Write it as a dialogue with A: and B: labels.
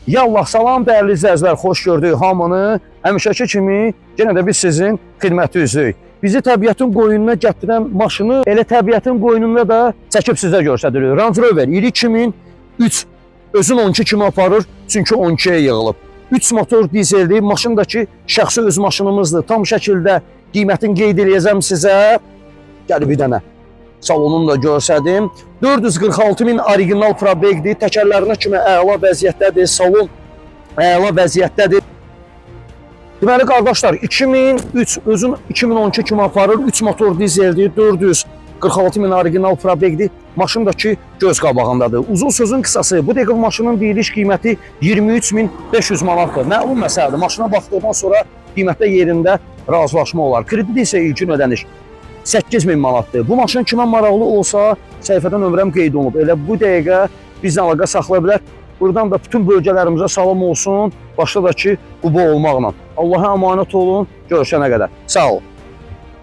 A: Yallah salam dəyərli izləyicilər, xoş gördük hamını. Həmişəki kimi yenə də biz sizin xidmətinizdəyik. Bizi təbiətin qoynuna gətirən maşını elə təbiətin qoynunda da çəkib sizə göstəririk. Range Rover iri 2003 özün 12 kimi aparır, çünki 12-yə yığılıb. 3 motor dizelli, maşındakı şəxsi öz maşınımızdır. Tam şəkildə qiymətini qeyd edəcəm sizə. Gəl bir dənə salonunu da görsədim. 446.000 orijinal probegdir. Təkərlərinə kimi əla vəziyyətdədir. Salon əla vəziyyətdədir. Deməli qardaşlar, 2003 özün 2012 kimi aparır. 3 motor dizeldir. 446.000 orijinal probegdir. Maşındakı göz qabağındadır. Uzun sözün qısası, bu dəqiqə maşının deyiliş qiyməti 23.500 manatdır. Məlum məsələdir. Maşına baxdıqdan sonra qiymətdə yerində razılaşma olar. Kredit isə ilkin ödəniş 8.000 manatdır. Bu maşın kimə maraqlı olsa, səhifədə nömrəm qeyd olunub. Elə bu dəqiqə bizlə əlaqə saxlaya bilər. Buradan da bütün bölgələrimizə salam olsun. Başda da ki, qubu olmaqla. Allah'a əmanət olun. Görüşənə qədər. Sağ ol.